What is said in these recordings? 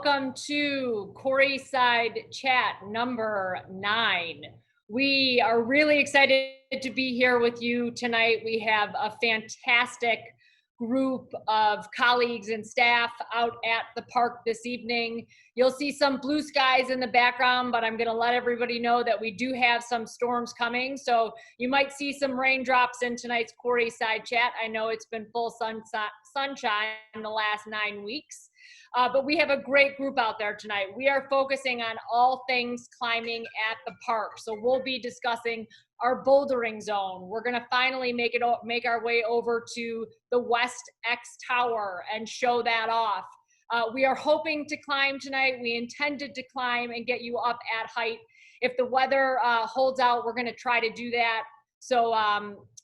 welcome to Quarryside chat number 9. We are really excited to be here with you tonight. We have a fantastic group of colleagues and staff out at the park this evening. You'll see some blue skies in the background, but I'm going to let everybody know that we do have some storms coming. So you might see some raindrops in tonight's Quarryside chat. I know it's been full sunshine in the last 9 weeks. But we have a great group out there tonight. We are focusing on all things climbing at the park. So we'll be discussing our bouldering zone. We're going to finally make our way over to the West X Tower and show that off. We are hoping to climb tonight. We intended to climb and get you up at height. If the weather holds out, we're going to try to do that.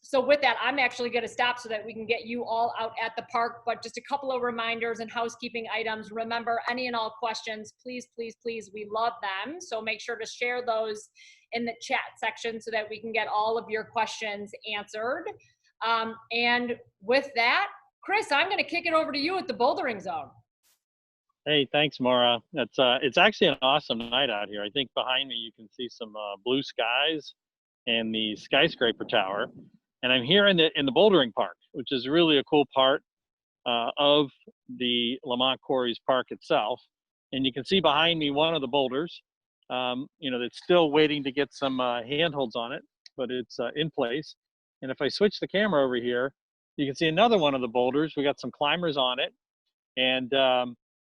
So with that, I'm actually going to stop so that we can get you all out at the park. But just a couple of reminders and housekeeping items. Remember, any and all questions, please, please, please, we love them. So make sure to share those in the chat section so that we can get all of your questions answered. And with that, Chris, I'm going to kick it over to you at the bouldering zone. Hey, thanks, Maura. It's actually an awesome night out here. I think behind me you can see some blue skies and the skyscraper tower. And I'm here in the bouldering park, which is really a cool part of the Lamont Quarries Park itself. And you can see behind me one of the boulders, that's still waiting to get some handholds on it, but it's in place. And if I switch the camera over here, you can see another one of the boulders. We got some climbers on it. And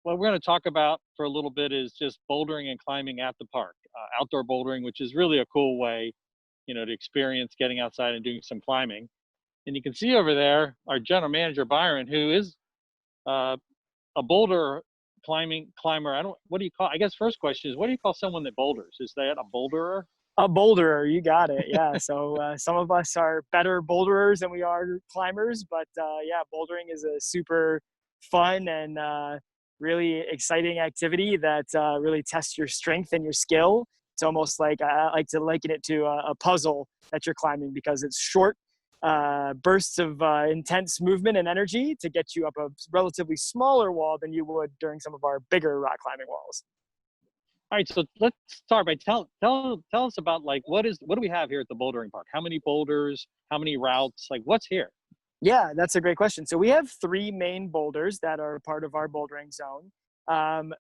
what we're going to talk about for a little bit is just bouldering and climbing at the park, outdoor bouldering, which is really a cool way to experience getting outside and doing some climbing. And you can see over there our general manager, Byron, who is a boulder climber. I guess first question is, what do you call someone that boulders? Is that a boulderer? A boulderer, you got it. Yeah. So some of us are better boulderers than we are climbers, but yeah, bouldering is a super fun and really exciting activity that really tests your strength and your skill. It's almost like, I like to liken it to a puzzle that you're climbing, because it's short bursts of intense movement and energy to get you up a relatively smaller wall than you would during some of our bigger rock climbing walls. All right, so let's start by tell us about what do we have here at the bouldering park? How many boulders? How many routes? What's here? Yeah, that's a great question. So we have 3 main boulders that are part of our bouldering zone.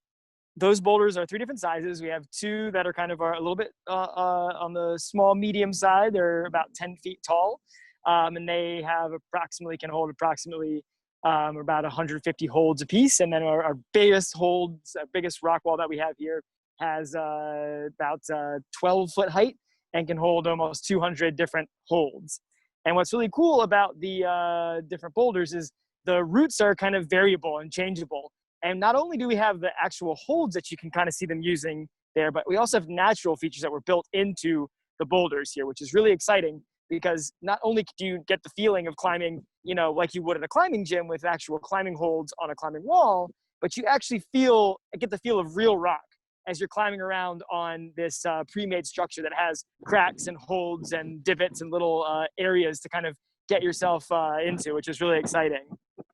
Those boulders are 3 different sizes. We have 2 that are kind of a little bit on the small medium side. They're about 10 feet tall, and they can hold approximately about 150 holds apiece. And then our biggest rock wall that we have here has about 12-foot height and can hold almost 200 different holds. And what's really cool about the different boulders is the routes are kind of variable and changeable. And not only do we have the actual holds that you can kind of see them using there, but we also have natural features that were built into the boulders here, which is really exciting, because not only do you get the feeling of climbing, like you would at a climbing gym with actual climbing holds on a climbing wall, but you actually get the feel of real rock as you're climbing around on this pre-made structure that has cracks and holds and divots and little areas to kind of get yourself into, which is really exciting.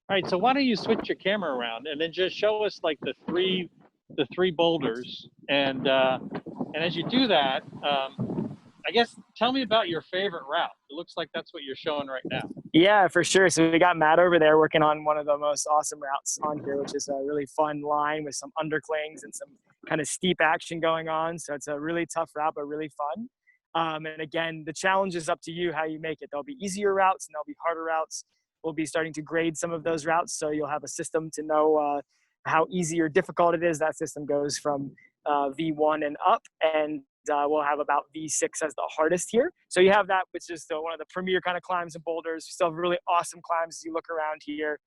All right, so why don't you switch your camera around and then just show us the three boulders, and as you do that, I guess tell me about your favorite route. It looks like that's what you're showing right now. Yeah, for sure. So we got Matt over there working on one of the most awesome routes on here, which is a really fun line with some underclings and some kind of steep action going on. So it's a really tough route, but really fun. And again, the challenge is up to you how you make it. There'll be easier routes and there'll be harder routes. We'll be starting to grade some of those routes, so you'll have a system to know how easy or difficult it is. That system goes from V1 and up, and we'll have about V6 as the hardest here. So you have that, which is one of the premier kind of climbs and boulders. We still have really awesome climbs as you look around here.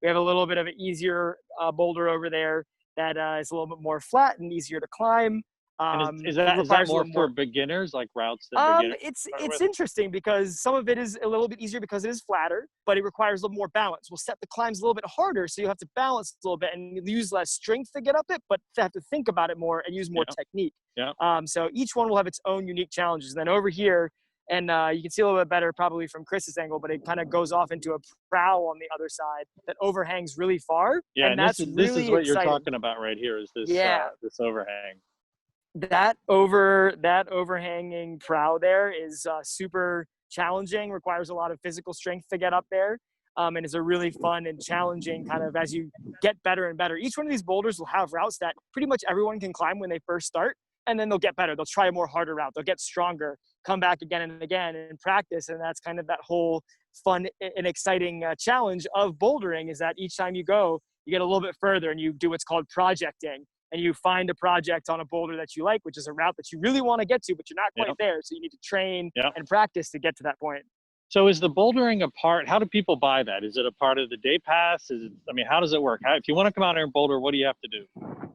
We have a little bit of an easier boulder over there that is a little bit more flat and easier to climb. And is that more for beginners, like routes that beginners it's interesting, because some of it is a little bit easier because it is flatter, but it requires a little more balance. We'll set the climbs a little bit harder, so you have to balance a little bit and use less strength to get up it, but have to think about it more and use more technique. Yeah. So each one will have its own unique challenges. And then over here, And you can see a little bit better probably from Chris's angle, but it kind of goes off into a prow on the other side that overhangs really far. Yeah, and that's this is really what you're exciting. talking about right here is this Yeah. this overhang. That overhanging prow there is super challenging, requires a lot of physical strength to get up there, and is a really fun and challenging kind of as you get better and better. Each one of these boulders will have routes that pretty much everyone can climb when they first start, and then they'll get better. They'll try a more harder route. They'll get stronger, come back again and again and practice, and that's kind of that whole fun and exciting challenge of bouldering, is that each time you go, you get a little bit further and you do what's called projecting. And you find a project on a boulder that you like, which is a route that you really want to get to, but you're not quite there. So you need to train and practice to get to that point. So is the bouldering a part? How do people buy that? Is it a part of the day pass? Is it? I mean, how does it work? If you want to come out here and boulder, what do you have to do?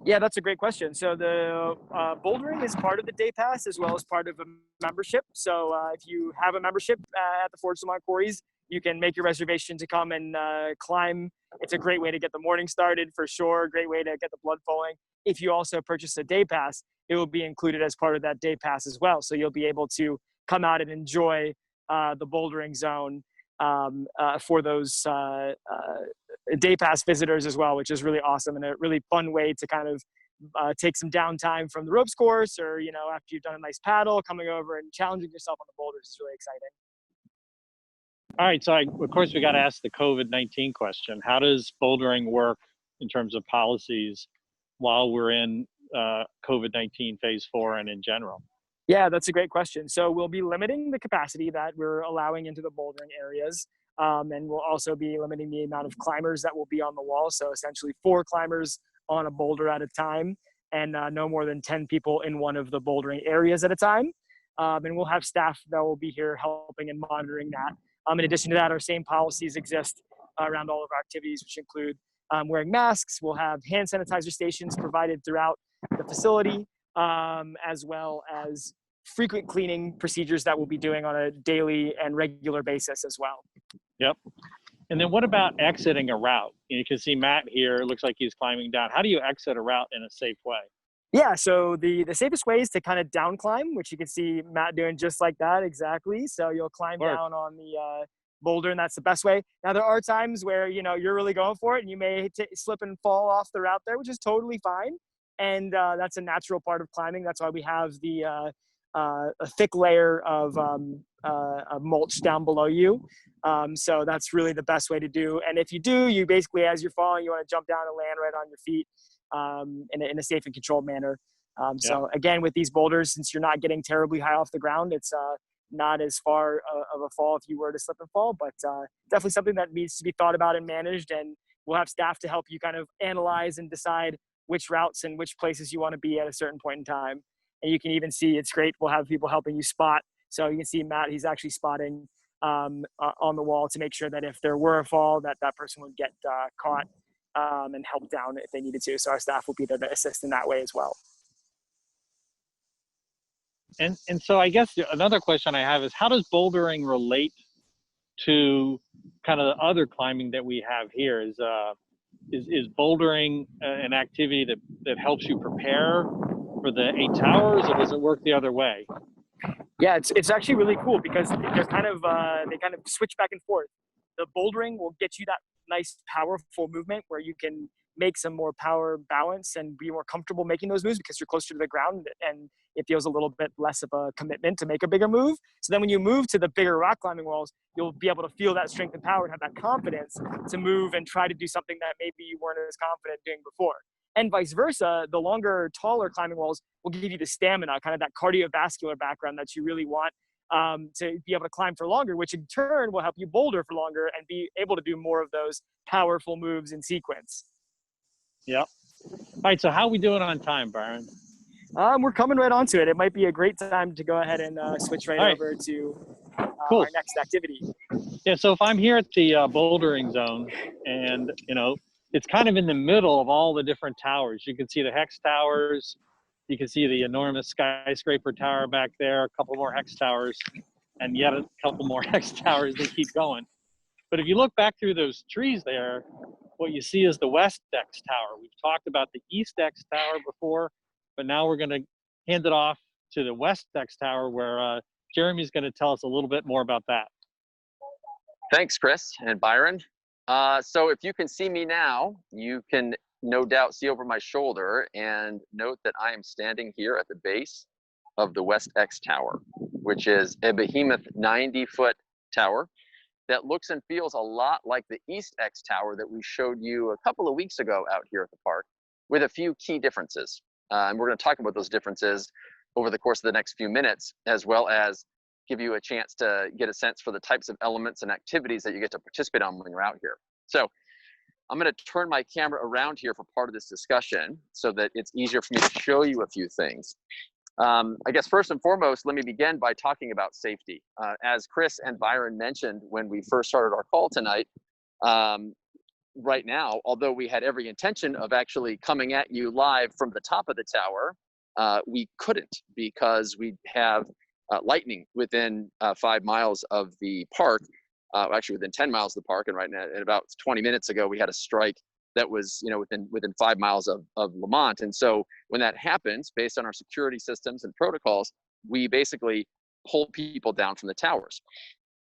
Yeah, that's a great question. So the bouldering is part of the day pass as well as part of a membership. So if you have a membership at the Forge Lamont Quarries, you can make your reservation to come and climb. It's a great way to get the morning started for sure. Great way to get the blood flowing. If you also purchase a day pass, it will be included as part of that day pass as well. So you'll be able to come out and enjoy the bouldering zone for those day pass visitors as well, which is really awesome and a really fun way to kind of take some downtime from the ropes course, or, you know, after you've done a nice paddle, coming over and challenging yourself on the boulders is really exciting. All right, so of course we got to ask the COVID-19 question. How does bouldering work in terms of policies while we're in COVID-19 phase 4 and in general? Yeah, that's a great question. So we'll be limiting the capacity that we're allowing into the bouldering areas. And we'll also be limiting the amount of climbers that will be on the wall. So essentially 4 climbers on a boulder at a time, and no more than 10 people in one of the bouldering areas at a time. And we'll have staff that will be here helping and monitoring that. In addition to that, our same policies exist around all of our activities, which include wearing masks. We'll have hand sanitizer stations provided throughout the facility, as well as frequent cleaning procedures that we'll be doing on a daily and regular basis as well. Yep. And then what about exiting a route? You can see Matt here, it looks like he's climbing down. How do you exit a route in a safe way? Yeah, so the safest way is to kind of down climb, which you can see Matt doing just like that, exactly. So you'll climb down on the boulder, and that's the best way. Now, there are times where, you know, you're really going for it, and you may slip and fall off the route there, which is totally fine. And that's a natural part of climbing. That's why we have the a thick layer of mulch down below you. So that's really the best way to do. And if you do, you basically, as you're falling, you want to jump down and land right on your feet in a safe and controlled manner. So again, with these boulders, since you're not getting terribly high off the ground, it's not as far of a fall if you were to slip and fall, but definitely something that needs to be thought about and managed. And we'll have staff to help you kind of analyze and decide which routes and which places you want to be at a certain point in time. And you can even see, it's great, we'll have people helping you spot. So you can see Matt, he's actually spotting on the wall to make sure that if there were a fall, that person would get caught and helped down if they needed to. So our staff will be there to assist in that way as well. And so I guess another question I have is, how does bouldering relate to kind of the other climbing that we have here? Is bouldering an activity that helps you prepare for the 8 towers, or does it work the other way? Yeah, it's actually really cool because they're kind of they kind of switch back and forth. The bouldering will get you that nice powerful movement where you can make some more power balance and be more comfortable making those moves because you're closer to the ground and it feels a little bit less of a commitment to make a bigger move. So then when you move to the bigger rock climbing walls, you'll be able to feel that strength and power and have that confidence to move and try to do something that maybe you weren't as confident doing before. And vice versa, the longer, taller climbing walls will give you the stamina, kind of that cardiovascular background that you really want to be able to climb for longer, which in turn will help you boulder for longer and be able to do more of those powerful moves in sequence. Yep. All right, so how are we doing on time, Byron? We're coming right onto it. It might be a great time to go ahead and switch right over to cool. our next activity. Yeah, so if I'm here at the bouldering zone and, you know, it's kind of in the middle of all the different towers. You can see the hex towers. You can see the enormous skyscraper tower back there, a couple more hex towers, and yet a couple more hex towers that keep going. But if you look back through those trees there, what you see is the West X Tower. We've talked about the East X Tower before, but now we're going to hand it off to the West X Tower where Jeremy's going to tell us a little bit more about that. Thanks, Chris and Byron. So if you can see me now, you can no doubt see over my shoulder and note that I am standing here at the base of the West X Tower, which is a behemoth 90-foot tower that looks and feels a lot like the East X Tower that we showed you a couple of weeks ago out here at the park, with a few key differences. And we're going to talk about those differences over the course of the next few minutes, as well as give you a chance to get a sense for the types of elements and activities that you get to participate on when you're out here. So I'm going to turn my camera around here for part of this discussion so that it's easier for me to show you a few things. I guess first and foremost, let me begin by talking about safety. As Chris and Byron mentioned when we first started our call tonight, right now, although we had every intention of actually coming at you live from the top of the tower, we couldn't because we have lightning within 5 miles of the park, actually within 10 miles of the park. And right now, and about 20 minutes ago, we had a strike that was, within 5 miles of Lamont. And so when that happens, based on our security systems and protocols, we basically pull people down from the towers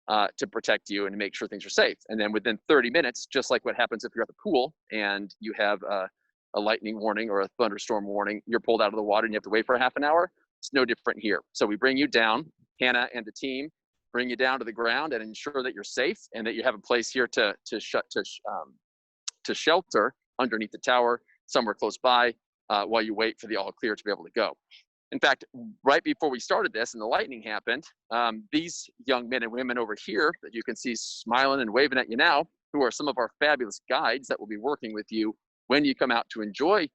to protect you and to make sure things are safe. And then within 30 minutes, just like what happens if you're at the pool and you have a lightning warning or a thunderstorm warning, you're pulled out of the water and you have to wait for a half an hour. It's no different here. So we bring you down, Hannah and the team bring you down to the ground and ensure that you're safe and that you have a place here to shelter underneath the tower, somewhere close by, while you wait for the all clear to be able to go. In fact, right before we started this and the lightning happened, these young men and women over here that you can see smiling and waving at you now, who are some of our fabulous guides that will be working with you when you come out to enjoy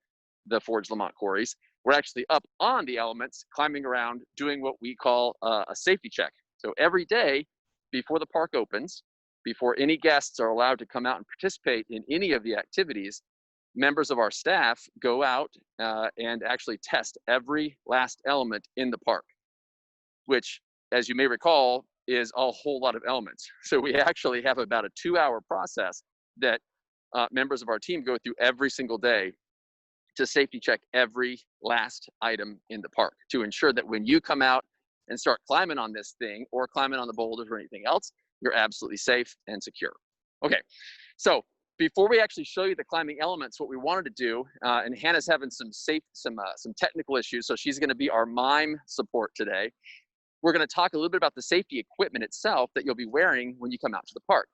the Forge Lamont quarries, we're actually up on the elements, climbing around, doing what we call a safety check. So every day before the park opens, before any guests are allowed to come out and participate in any of the activities, members of our staff go out and actually test every last element in the park, which, as you may recall, is a whole lot of elements. So we actually have about a 2-hour process that members of our team go through every single day to safety check every last item in the park to ensure that when you come out and start climbing on this thing or climbing on the boulders or anything else, you're absolutely safe and secure. Okay, so before we actually show you the climbing elements, what we wanted to do, and Hannah's having some technical issues, so she's going to be our mime support today. We're going to talk a little bit about the safety equipment itself that you'll be wearing when you come out to the park.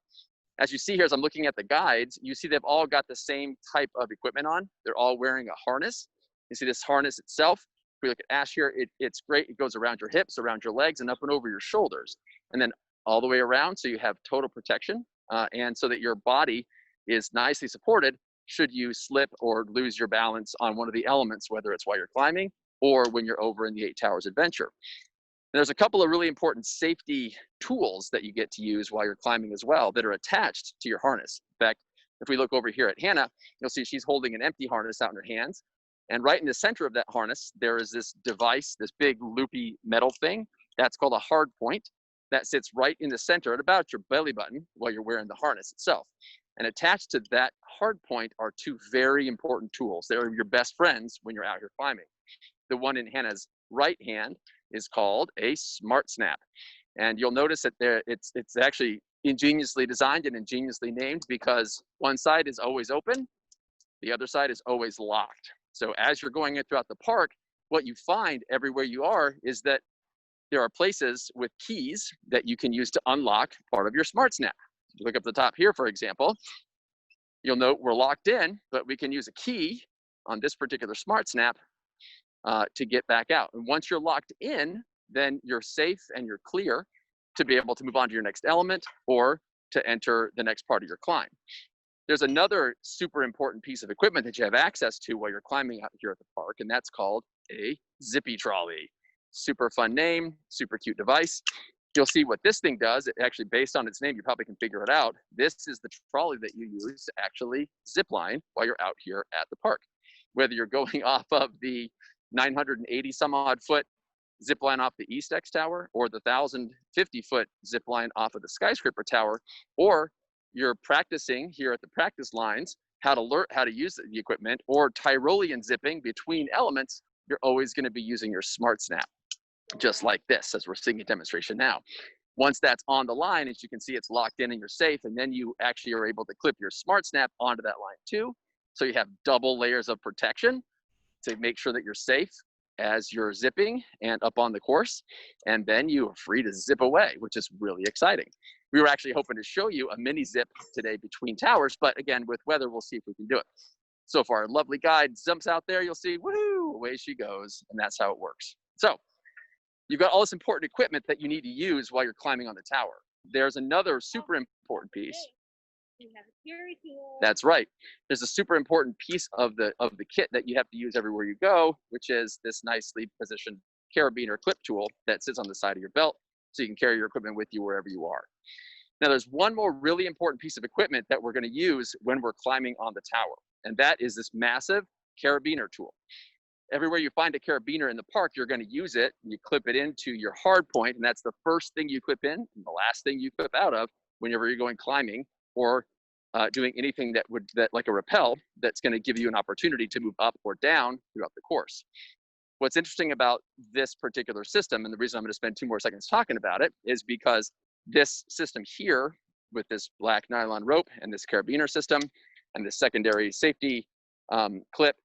As you see here, as I'm looking at the guides, you see they've all got the same type of equipment on. They're all wearing a harness. You see this harness itself. If we look at Ash here, it's great. It goes around your hips, around your legs, and up and over your shoulders, and then all the way around, so you have total protection, and so that your body is nicely supported should you slip or lose your balance on one of the elements, whether it's while you're climbing or when you're over in the 8 Towers adventure. And there's a couple of really important safety tools that you get to use while you're climbing as well that are attached to your harness. In fact, if we look over here at Hannah, you'll see she's holding an empty harness out in her hands. And right in the center of that harness, there is this device, this big loopy metal thing. That's called a Hardpoint. That sits right in the center at about your belly button while you're wearing the harness itself. And attached to that Hardpoint are 2 very important tools. They're your best friends when you're out here climbing. The one in Hannah's right hand is called a Smart Snap. And you'll notice that it's actually ingeniously designed and ingeniously named because one side is always open, the other side is always locked. So as you're going in throughout the park, what you find everywhere you are is that there are places with keys that you can use to unlock part of your Smart Snap. If you look up the top here, for example, you'll note we're locked in, but we can use a key on this particular Smart Snap to get back out. And once you're locked in, then you're safe and you're clear to be able to move on to your next element or to enter the next part of your climb. There's another super important piece of equipment that you have access to while you're climbing out here at the park, and that's called a Zippy Trolley. Super fun name, super cute device. You'll see what this thing does. It actually, based on its name, you probably can figure it out. This is the trolley that you use to actually zip line while you're out here at the park. Whether you're going off of the 980 some odd foot zip line off the East X Tower or the 1,050 foot zip line off of the Skyscraper Tower, or you're practicing here at the practice lines how to learn how to use the equipment, or Tyrolean zipping between elements, you're always going to be using your Smart Snap. just like this, as we're seeing a demonstration now. Once that's on the line, as you can see, it's locked in and you're safe, and then you actually are able to clip your smart snap onto that line too. So you have double layers of protection to make sure that you're safe as you're zipping and up on the course, and then you are free to zip away, which is really exciting. We were actually hoping to show you a mini zip today between towers, but again, with weather, we'll see if we can do it. So far, a lovely guide jumps out there, you'll see, woohoo, away she goes, and that's how it works. So you've got all this important equipment that you need to use while you're climbing on the tower. There's another super important piece. We have a carry tool. That's right. There's a super important piece of the kit that you have to use everywhere you go, which is this nicely positioned carabiner clip tool that sits on the side of your belt, so you can carry your equipment with you wherever you are. Now, there's one more really important piece of equipment that we're going to use when we're climbing on the tower, and that is this massive carabiner tool. Everywhere you find a carabiner in the park, you're going to use it. You clip it into your Hardpoint, and that's the first thing you clip in and the last thing you clip out of whenever you're going climbing or doing anything that like a rappel that's going to give you an opportunity to move up or down throughout the course. What's interesting about this particular system, and the reason I'm going to spend 2 more seconds talking about it, is because this system here with this black nylon rope and this carabiner system and this secondary safety clip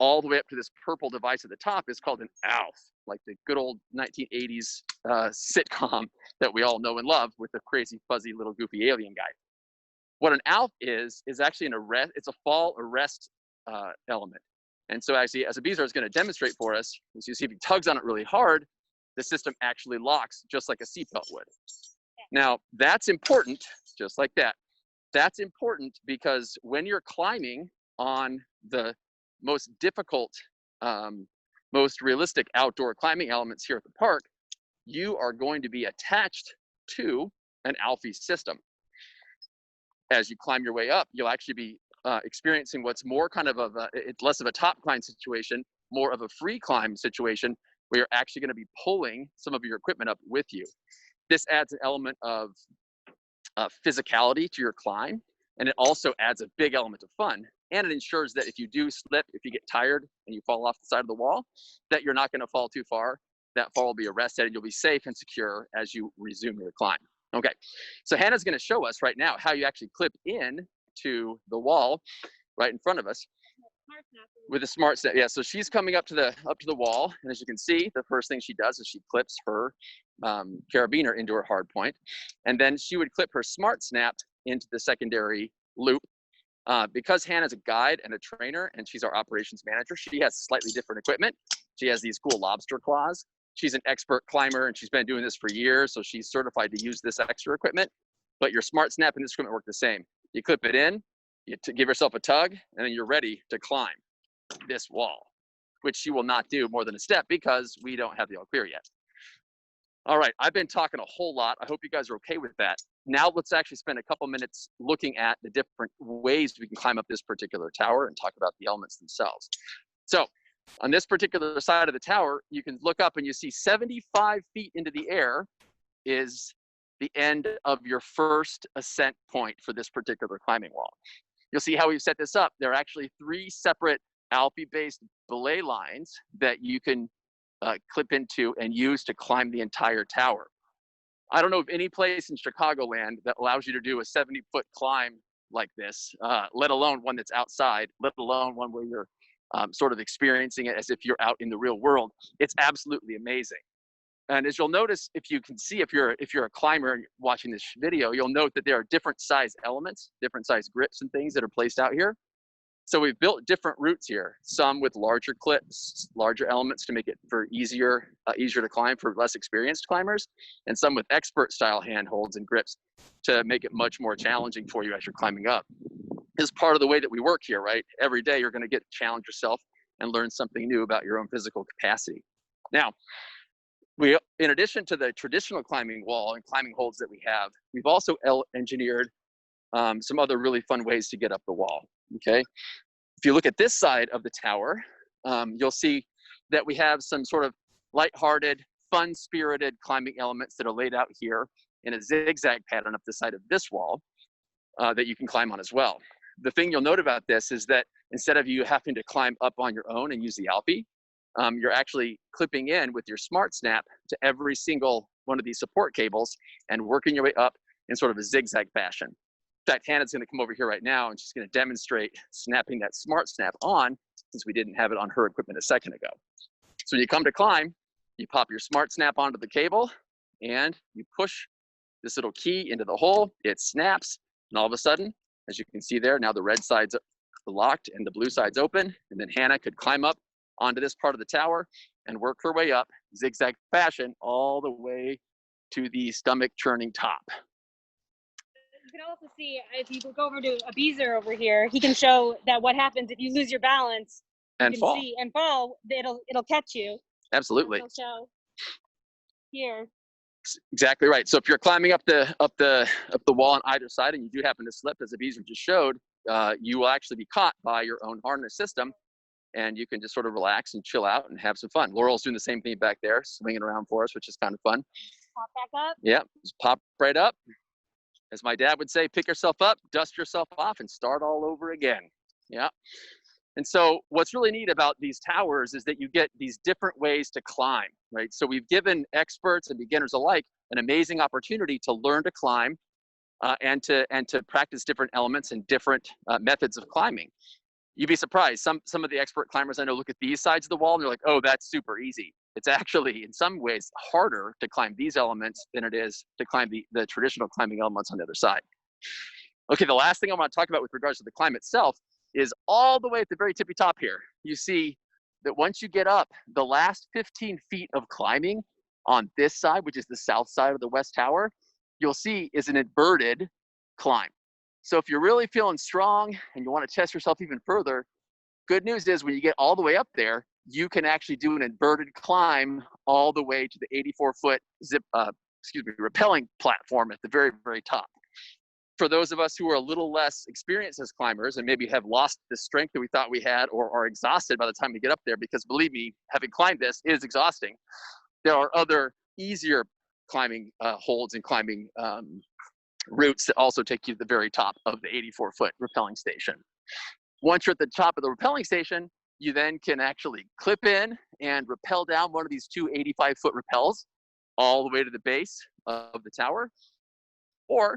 all the way up to this purple device at the top is called an ALF, like the good old 1980s sitcom that we all know and love with the crazy, fuzzy, little goofy alien guy. What an ALF is actually an arrest, it's a fall arrest element. And so actually, as Abizar is going to demonstrate for us, as you see, if he tugs on it really hard, the system actually locks just like a seatbelt would. Now, that's important, just like that. That's important because when you're climbing on the most difficult, most realistic outdoor climbing elements here at the park, you are going to be attached to an ALFI system. As you climb your way up, you'll actually be experiencing what's more kind of it's less of a top climb situation, more of a free climb situation, where you're actually going to be pulling some of your equipment up with you. This adds an element of physicality to your climb, and it also adds a big element of fun. And it ensures that if you do slip, if you get tired and you fall off the side of the wall, that you're not going to fall too far. That fall will be arrested and you'll be safe and secure as you resume your climb. Okay, so Hannah's going to show us right now how you actually clip in to the wall right in front of us with a smart snap. Yeah, so she's coming up to the wall, and as you can see, the first thing she does is she clips her carabiner into her Hardpoint, and then she would clip her smart snap into the secondary loop. Because Hannah's a guide and a trainer, and she's our operations manager, she has slightly different equipment. She has these cool lobster claws. She's an expert climber, and she's been doing this for years, so she's certified to use this extra equipment. But your smart snap and this equipment work the same. You clip it in, you give yourself a tug, and then you're ready to climb this wall, which she will not do more than a step because we don't have the all clear yet. All right, I've been talking a whole lot. I hope you guys are okay with that. Now let's actually spend a couple minutes looking at the different ways we can climb up this particular tower and talk about the elements themselves. So on this particular side of the tower, you can look up and you see 75 feet into the air is the end of your first ascent point for this particular climbing wall. You'll see how we've set this up. There are actually 3 separate Alpi-based belay lines that you can clip into and use to climb the entire tower. I don't know of any place in Chicagoland that allows you to do a 70-foot climb like this, let alone one that's outside, let alone one where you're sort of experiencing it as if you're out in the real world. It's absolutely amazing. And as you'll notice, if you can see, if you're a climber watching this video, you'll note that there are different size elements, different size grips and things that are placed out here. So we've built different routes here, some with larger clips, larger elements to make it easier to climb for less experienced climbers, and some with expert style handholds and grips to make it much more challenging for you as you're climbing up. This is part of the way that we work here, right? Every day you're going to get to challenge yourself and learn something new about your own physical capacity. Now, in addition to the traditional climbing wall and climbing holds that we have, we've also engineered some other really fun ways to get up the wall. Okay, if you look at this side of the tower, you'll see that we have some sort of lighthearted, fun-spirited climbing elements that are laid out here in a zigzag pattern up the side of this wall that you can climb on as well. The thing you'll note about this is that instead of you having to climb up on your own and use the Alpi, you're actually clipping in with your smart snap to every single one of these support cables and working your way up in sort of a zigzag fashion. In fact, Hannah's going to come over here right now and she's going to demonstrate snapping that smart snap on, since we didn't have it on her equipment a second ago. So when you come to climb, you pop your smart snap onto the cable and you push this little key into the hole, it snaps, and all of a sudden, as you can see there, now the red side's locked and the blue side's open, and then Hannah could climb up onto this part of the tower and work her way up, zigzag fashion, all the way to the stomach churning top. You can also see, if you go over to Abizer over here, he can show that what happens if you lose your balance And you can fall. see, and fall, it'll catch you. Absolutely. It'll show here. Exactly right. So if you're climbing up the wall on either side and you do happen to slip, as Abizer just showed, you will actually be caught by your own harness system, and you can just sort of relax and chill out and have some fun. Laurel's doing the same thing back there, swinging around for us, which is kind of fun. Pop back up. Yeah, just pop right up. As my dad would say, pick yourself up, dust yourself off, and start all over again. Yeah. And so what's really neat about these towers is that you get these different ways to climb, right? So we've given experts and beginners alike an amazing opportunity to learn to climb and to practice different elements and different methods of climbing. You'd be surprised. Some of the expert climbers I know look at these sides of the wall and they're like, oh, that's super easy. It's actually, in some ways, harder to climb these elements than it is to climb the traditional climbing elements on the other side. Okay, the last thing I want to talk about with regards to the climb itself is all the way at the very tippy top here. You see that once you get up, the last 15 feet of climbing on this side, which is the south side of the West Tower, you'll see is an inverted climb. So if you're really feeling strong and you want to test yourself even further, good news is when you get all the way up there, you can actually do an inverted climb all the way to the 84-foot rappelling platform at the very, very top. For those of us who are a little less experienced as climbers and maybe have lost the strength that we thought we had or are exhausted by the time we get up there, because believe me, having climbed this is exhausting, there are other easier climbing holds and climbing routes that also take you to the very top of the 84-foot rappelling station. Once you're at the top of the rappelling station, you then can actually clip in and rappel down one of these two 85-foot rappels all the way to the base of the tower. Or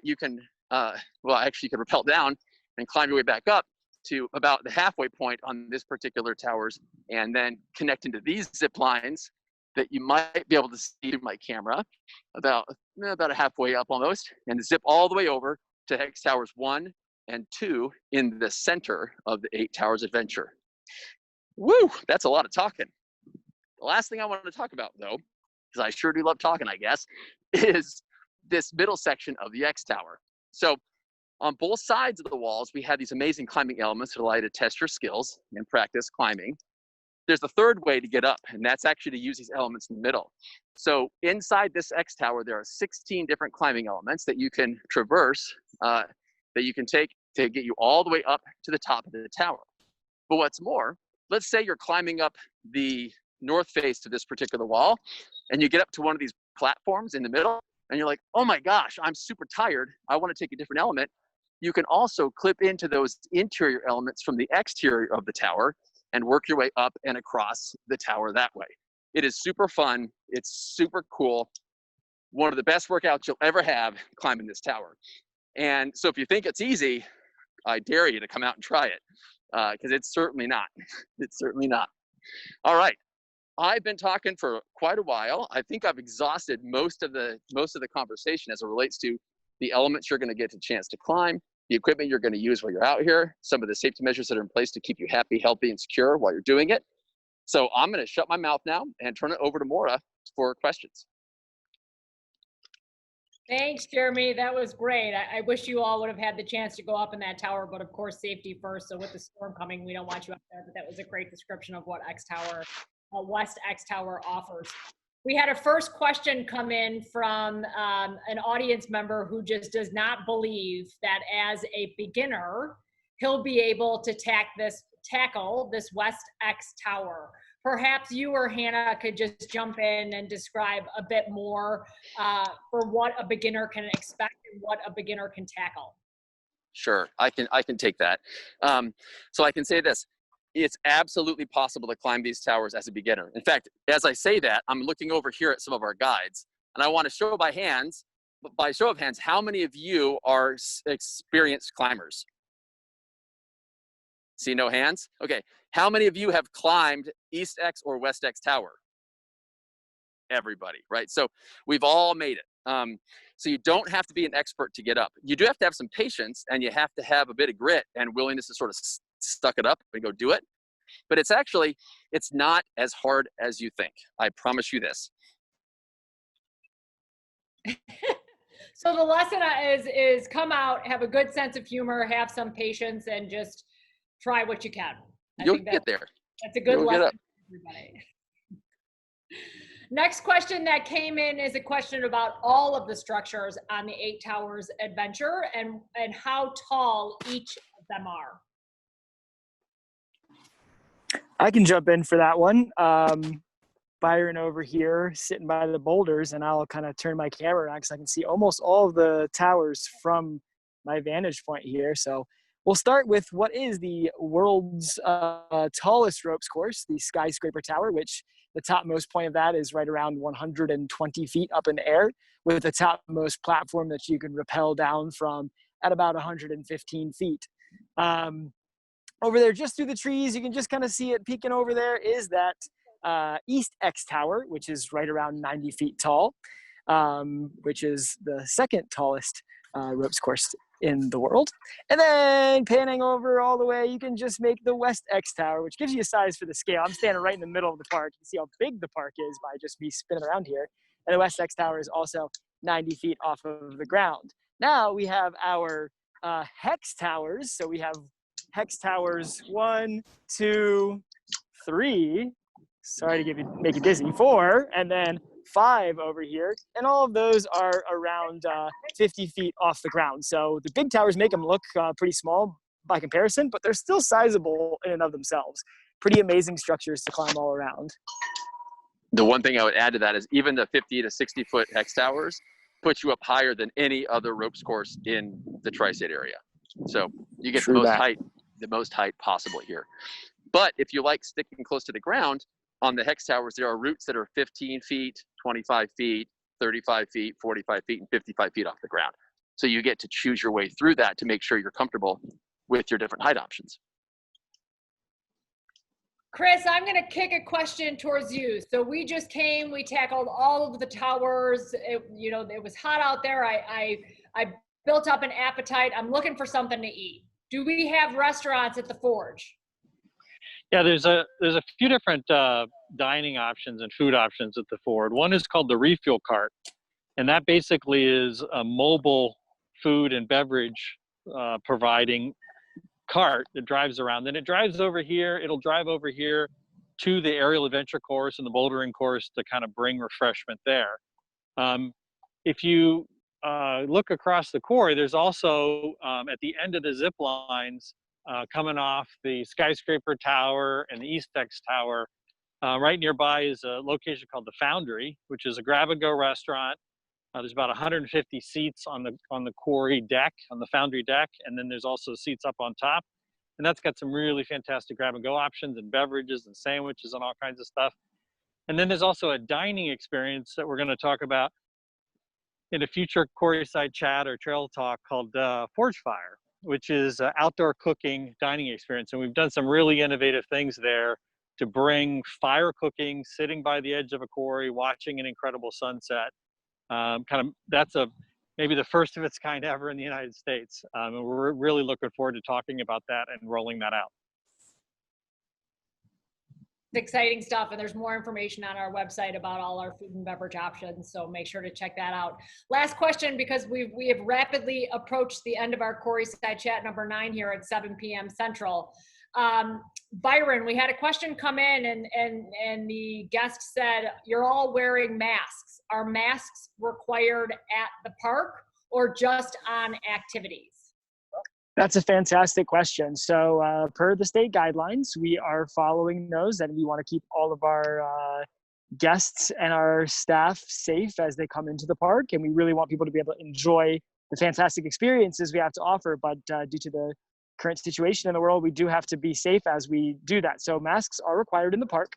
you can, you can rappel down and climb your way back up to about the halfway point on this particular towers, and then connect into these zip lines that you might be able to see through my camera, about a halfway up almost, and zip all the way over to Hex Towers 1 and 2 in the center of the 8 Towers Adventure. Woo, that's a lot of talking. The last thing I wanted to talk about, though, because I sure do love talking, I guess, is this middle section of the X Tower. So on both sides of the walls, we have these amazing climbing elements that allow you to test your skills and practice climbing. There's the third way to get up, and that's actually to use these elements in the middle. So inside this X Tower, there are 16 different climbing elements that you can traverse, that you can take to get you all the way up to the top of the tower. But what's more, let's say you're climbing up the north face to this particular wall, and you get up to one of these platforms in the middle, and you're like, oh my gosh, I'm super tired, I want to take a different element. You can also clip into those interior elements from the exterior of the tower and work your way up and across the tower that way. It is super fun, it's super cool. One of the best workouts you'll ever have climbing this tower. And so if you think it's easy, I dare you to come out and try it, because it's certainly not. It's certainly not. All right. I've been talking for quite a while. I think I've exhausted most of the conversation as it relates to the elements you're going to get a chance to climb, the equipment you're going to use while you're out here, some of the safety measures that are in place to keep you happy, healthy, and secure while you're doing it. So I'm going to shut my mouth now and turn it over to Maura for questions. Thanks, Jeremy. That was great. I wish you all would have had the chance to go up in that tower, but of course, safety first. So with the storm coming, we don't want you up there, but that was a great description of what X Tower, West X Tower offers. We had a first question come in from an audience member who just does not believe that as a beginner, he'll be able to tackle this West X Tower. Perhaps you or Hannah could just jump in and describe a bit more for what a beginner can expect and what a beginner can tackle. Sure, I can take that. So I can say this. it's absolutely possible to climb these towers as a beginner. In fact, as I say that, I'm looking over here at some of our guides, and I want to show by show of hands, how many of you are experienced climbers? See no hands? Okay. How many of you have climbed East X or West X Tower? Everybody, right? So we've all made it. So you don't have to be an expert to get up. You do have to have some patience, and you have to have a bit of grit and willingness to sort of suck it up and go do it. But it's not as hard as you think. I promise you this. So the lesson is come out, have a good sense of humor, have some patience, and just try what you can. You'll get there. That's a good You'll lesson get up. for everybody. Next question that came in is a question about all of the structures on the 8 Towers adventure and how tall each of them are. I can jump in for that one. Byron over here sitting by the boulders, and I'll kind of turn my camera around because I can see almost all of the towers from my vantage point here. So we'll start with what is the world's tallest ropes course, the Skyscraper Tower, which the topmost point of that is right around 120 feet up in the air, with the topmost platform that you can rappel down from at about 115 feet. Over there, just through the trees, you can just kind of see it peeking over there, is that East X Tower, which is right around 90 feet tall, which is the second tallest ropes course in the world. And then panning over all the way, you can just make the West X Tower, which gives you a size for the scale. I'm standing right in the middle of the park. You can see how big the park is by just me spinning around here. And the West X Tower is also 90 feet off of the ground. Now we have our hex towers. So we have hex towers 1, 2, 3. Sorry to make you dizzy. 4, and then 5 over here, and all of those are around 50 feet off the ground. So the big towers make them look pretty small by comparison, but they're still sizable in and of themselves. Pretty amazing structures to climb all around. The one thing I would add to that is even the 50 to 60 foot hex towers put you up higher than any other ropes course in the tri-state area. So you get the most height possible here. But if you like sticking close to the ground, on the hex towers, there are routes that are 15 feet, 25 feet, 35 feet, 45 feet, and 55 feet off the ground. So you get to choose your way through that to make sure you're comfortable with your different height options. Chris, I'm going to kick a question towards you. So we just came, we tackled all of the towers. It was hot out there. I built up an appetite. I'm looking for something to eat. Do we have restaurants at the Forge? Yeah, there's a few different dining options and food options at the Ford. One is called the refuel cart, and that basically is a mobile food and beverage providing cart that drives around. Then it drives over here. It'll drive over here to the aerial adventure course and the bouldering course to kind of bring refreshment there. If you look across the quarry, there's also at the end of the zip lines, coming off the Skyscraper Tower and the East X Tower, right nearby is a location called the Foundry, which is a grab-and-go restaurant. There's about 150 seats on the quarry deck, on the Foundry deck, and then there's also seats up on top. And that's got some really fantastic grab-and-go options and beverages and sandwiches and all kinds of stuff. And then there's also a dining experience that we're going to talk about in a future Quarryside chat or trail talk called Forge Fire, which is an outdoor cooking dining experience. And we've done some really innovative things there to bring fire cooking, sitting by the edge of a quarry, watching an incredible sunset. That's maybe the first of its kind ever in the United States. And we're really looking forward to talking about that and rolling that out. It's exciting stuff, and there's more information on our website about all our food and beverage options, so make sure to check that out. Last question, because we have rapidly approached the end of our Quarryside chat number 9 here at 7 p.m. Central. Byron, we had a question come in, and the guest said, you're all wearing masks. Are masks required at the park or just on activities? That's a fantastic question. So per the state guidelines, we are following those, and we want to keep all of our guests and our staff safe as they come into the park. And we really want people to be able to enjoy the fantastic experiences we have to offer. But due to the current situation in the world, we do have to be safe as we do that. So masks are required in the park.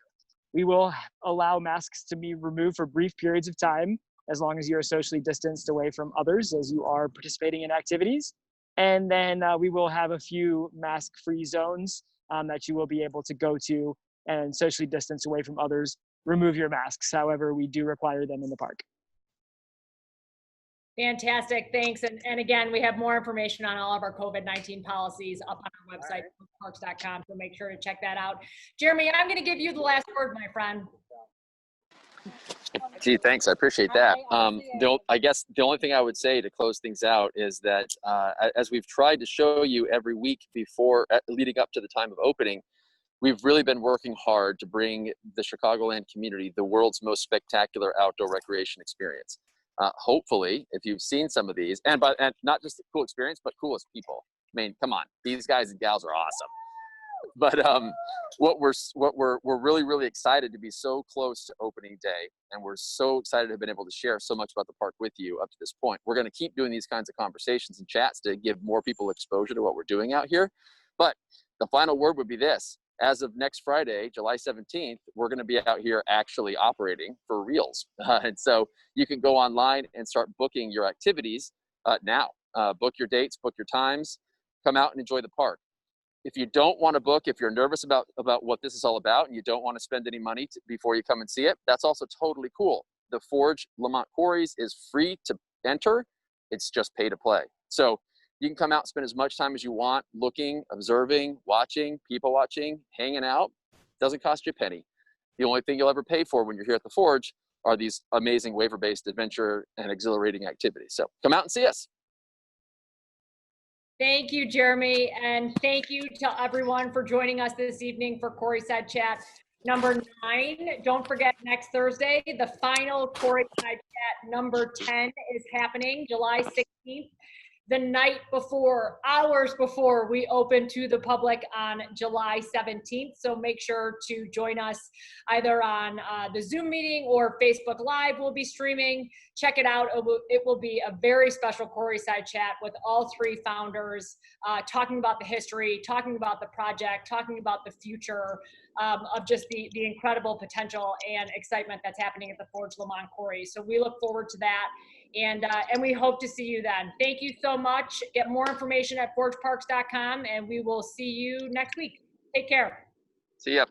We will allow masks to be removed for brief periods of time, as long as you're socially distanced away from others as you are participating in activities. And then we will have a few mask-free zones that you will be able to go to and socially distance away from others. Remove your masks. However, we do require them in the park. Fantastic, thanks. And again, we have more information on all of our COVID-19 policies up on our website, parks.com, so make sure to check that out. Jeremy, I'm going to give you the last word, my friend. Gee, thanks. I appreciate that. I guess the only thing I would say to close things out is that as we've tried to show you every week before, leading up to the time of opening, we've really been working hard to bring the Chicagoland community the world's most spectacular outdoor recreation experience. Hopefully, if you've seen some of these, and not just a cool experience, but cool as people. I mean, come on, these guys and gals are awesome. But what we're really, really excited to be so close to opening day, and we're so excited to have been able to share so much about the park with you up to this point. We're going to keep doing these kinds of conversations and chats to give more people exposure to what we're doing out here. But the final word would be this. As of next Friday, July 17th, we're going to be out here actually operating for reals. And so you can go online and start booking your activities now. Book your dates, book your times, come out and enjoy the park. If you don't want to book, if you're nervous about what this is all about and you don't want to spend any money before you come and see it, that's also totally cool. The Forge Lamont Quarries is free to enter. It's just pay to play. So you can come out and spend as much time as you want, looking, observing, watching, people watching, hanging out. Doesn't cost you a penny. The only thing you'll ever pay for when you're here at the Forge are these amazing waiver-based adventure and exhilarating activities. So come out and see us. Thank you, Jeremy, and thank you to everyone for joining us this evening for Quarryside Chat number 9. Don't forget, next Thursday, the final Quarryside Chat number 10 is happening, July 16th. The night before, hours before we open to the public on July 17th. So make sure to join us either on the Zoom meeting or Facebook Live. We'll be streaming. Check it out. It will be a very special Quarryside Chat with all 3 founders talking about the history, talking about the project, talking about the future of just the incredible potential and excitement that's happening at the Forge Lamont Quarry. So we look forward to that. And we hope to see you then. Thank you so much. Get more information at forgeparks.com, and we will see you next week. Take care. See ya.